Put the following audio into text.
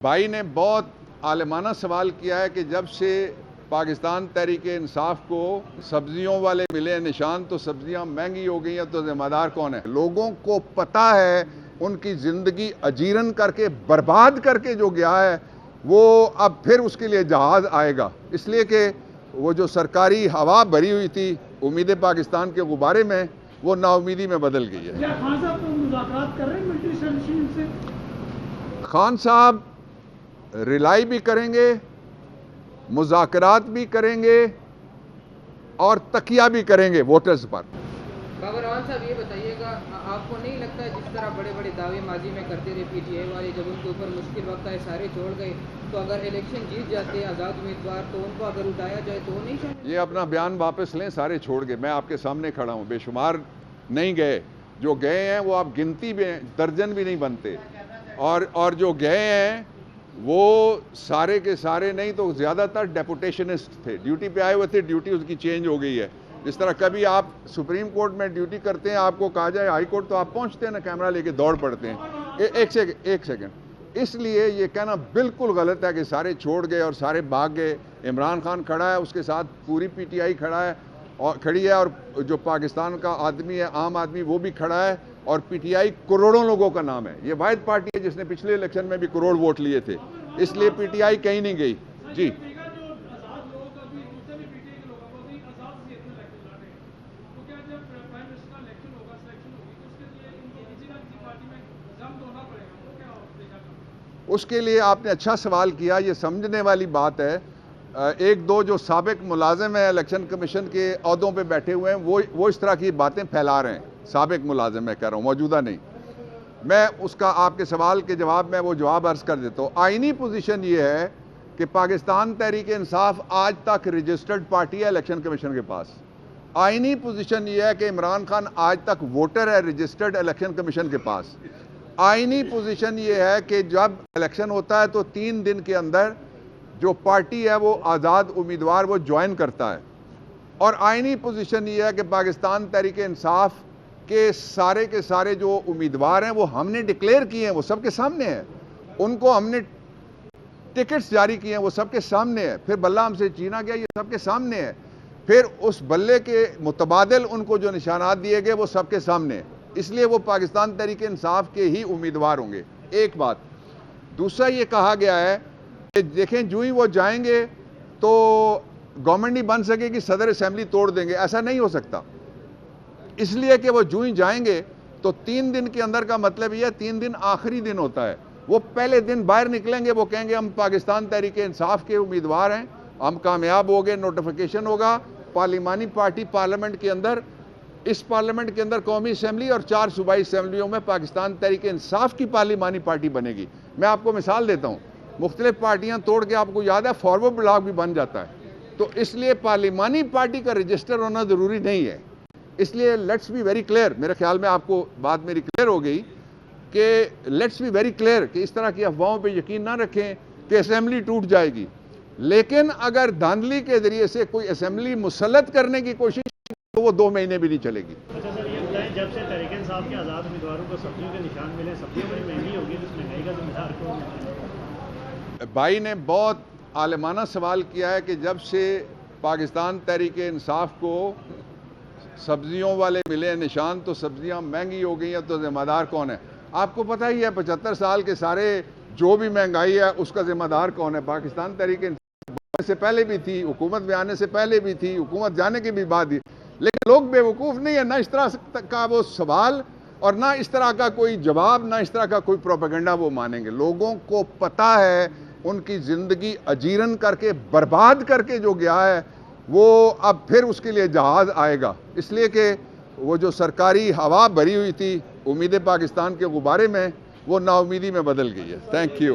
भाई ने बहुत आलिमाना सवाल किया है कि जब से पाकिस्तान तहरीक-ए-इंसाफ को सब्जियों वाले मिले निशान तो सब्जियां महंगी हो गई हैं, तो जिम्मेदार कौन है? लोगों को पता है उनकी ज़िंदगी अजीरन करके बर्बाद करके जो गया है वो अब फिर उसके लिए जहाज़ आएगा, इसलिए कि वो जो सरकारी हवा भरी हुई थी उम्मीद पाकिस्तान के गुब्बारे में, वो नाउमीदी में बदल गई है। खान साहब तो मुज़ाकरात कर रहे हैं मिलिट्री सर्विसिंग से। खान साहब रिलाई भी करेंगे, मुज़ाकरात भी करेंगे और तकिया भी करेंगे वोटर्स पर। बाबर अवान साहब ये बताइएगा, आपको नहीं लगता है जिस तरह बड़े बड़े दावे माजी में करते रहे पीटीआई वाले, जब उनके ऊपर मुश्किल वक्त आए सारे छोड़ गए, तो अगर इलेक्शन जीत जाते आज़ाद उम्मीदवार तो उनको अगर उठाया जाए तो नहीं चाहिए? ये अपना बयान वापस लें, सारे छोड़ गए। मैं आपके सामने खड़ा हूँ, बेशुमार नहीं गए, जो गए हैं वो आप गिनती में दर्जन भी नहीं बनते, और जो गए हैं वो सारे के सारे नहीं तो ज़्यादातर डेपुटेशनिस्ट थे, ड्यूटी पे आए हुए थे, ड्यूटी उसकी चेंज हो गई है। जिस तरह कभी आप सुप्रीम कोर्ट में ड्यूटी करते हैं, आपको कहा जाए हाई कोर्ट, तो आप पहुंचते हैं ना, कैमरा लेके दौड़ पड़ते हैं। एक सेकंड, इसलिए ये कहना बिल्कुल गलत है कि सारे छोड़ गए और सारे भाग गए। इमरान खान खड़ा है, उसके साथ पूरी पीटीआई खड़ी है, और जो पाकिस्तान का आदमी है, आम आदमी, वो भी खड़ा है, और पीटीआई करोड़ों लोगों का नाम है। ये वाहिद पार्टी है जिसने पिछले इलेक्शन में भी करोड़ वोट लिए थे, इसलिए पीटीआई कहीं नहीं गई। जी, उसके लिए आपने अच्छा सवाल किया, ये समझने वाली बात है। एक दो जो साबिक मुलाजिम है इलेक्शन कमीशन के अहदों पे बैठे हुए हैं, वो इस तरह की बातें फैला रहे हैं। साबिक मुलाजिम मैं कह रहा हूँ, मौजूदा नहीं। मैं उसका आपके सवाल के जवाब में वो जवाब अर्ज कर देता हूँ। आईनी पोजीशन ये है कि पाकिस्तान तहरीक-ए-इंसाफ आज तक रजिस्टर्ड पार्टी है इलेक्शन कमीशन के पास। आईनी पोजीशन ये है कि इमरान खान आज तक वोटर है रजिस्टर्ड इलेक्शन कमीशन के पास। आईनी पोजीशन ये है कि जब इलेक्शन होता है तो 3 दिन के अंदर जो पार्टी है वो आज़ाद उम्मीदवार वो ज्वाइन करता है। और आईनी पोजीशन ये है कि पाकिस्तान तहरीक-ए-इंसाफ के सारे जो उम्मीदवार हैं वो हमने डिक्लेयर किए हैं, वो सबके सामने हैं। उनको हमने टिकट्स जारी किए हैं, वो सबके सामने है। फिर बल्ला हमसे छीना गया, ये सबके सामने है। फिर उस बल्ले के मुतबादिल उनको जो निशानात दिए गए वो सबके सामने है, इसलिए वो पाकिस्तान तहरीक-ए-इंसाफ के ही उम्मीदवार होंगे। एक बात। दूसरा ये कहा गया है कि देखें जो ही वो जाएंगे तो गवर्नमेंट नहीं बन सकेगी, सदर असेंबली तोड़ देंगे। ऐसा नहीं हो सकता, इसलिए कि वो जो ही जाएंगे तो 3 दिन के अंदर का मतलब यह 3 दिन आखिरी दिन होता है। वो पहले दिन बाहर निकलेंगे, वो कहेंगे हम पाकिस्तान तहरीक-ए-इंसाफ के उम्मीदवार हैं, हम कामयाब हो गए, नोटिफिकेशन होगा, पार्लिमानी पार्टी पार्लियामेंट के अंदर, इस पार्लियामेंट के अंदर कौमी असेंबली और 4 सूबाई असेंबलियों में पाकिस्तान तहरीक-ए-इंसाफ की पार्लिमानी पार्टी बनेगी। मैं आपको मिसाल देता हूँ, मुख्तलिफ पार्टियाँ तोड़ के आपको याद है फॉरवर्ड ब्लॉक भी बन जाता है, तो इसलिए पार्लिमानी पार्टी का रजिस्टर होना ज़रूरी नहीं है। इसलिए लेट्स बी वेरी क्लियर, मेरे ख्याल में आपको बात मेरी क्लियर हो गई कि लेट्स बी वेरी क्लियर कि इस तरह की अफवाहों पे यकीन ना रखें कि असेंबली टूट जाएगी। लेकिन अगर धांधली के जरिए से कोई असेंबली मुसल्लत करने की कोशिश तो वो 2 महीने भी नहीं चलेगी। अच्छा सर, ये बताएं, जब से तहरीक-ए-इंसाफ के आज़ाद उम्मीदवारों को सब्जियों के निशान मिले, सब्जियां बड़ी महंगी होगी, तो इस महंगाई का जिम्मेदार कौन? भाई ने बहुत आलिमाना सवाल किया है कि जब से पाकिस्तान तहरीक-ए-इंसाफ को सब्जियों वाले मिले निशान तो सब्जियां महंगी हो गई हैं, तो जिम्मेदार कौन है? आपको पता ही है 75 साल के सारे जो भी महंगाई है उसका जिम्मेदार कौन है? पाकिस्तान तहरीक-ए-इंसाफ से पहले भी थी, हुकूमत में आने से पहले भी थी, हुकूमत जाने के भी बाद भी। लेकिन लोग बेवकूफ़ नहीं है, ना इस तरह का वो सवाल और ना इस तरह का कोई जवाब, ना इस तरह का कोई प्रोपेगेंडा वो मानेंगे। लोगों को पता है उनकी ज़िंदगी अजीरन करके बर्बाद करके जो गया है वो अब फिर उसके लिए जहाज़ आएगा, इसलिए कि वो जो सरकारी हवा भरी हुई थी उम्मीद पाकिस्तान के गुब्बारे में, वो नाउमीदी में बदल गई है। Thank you.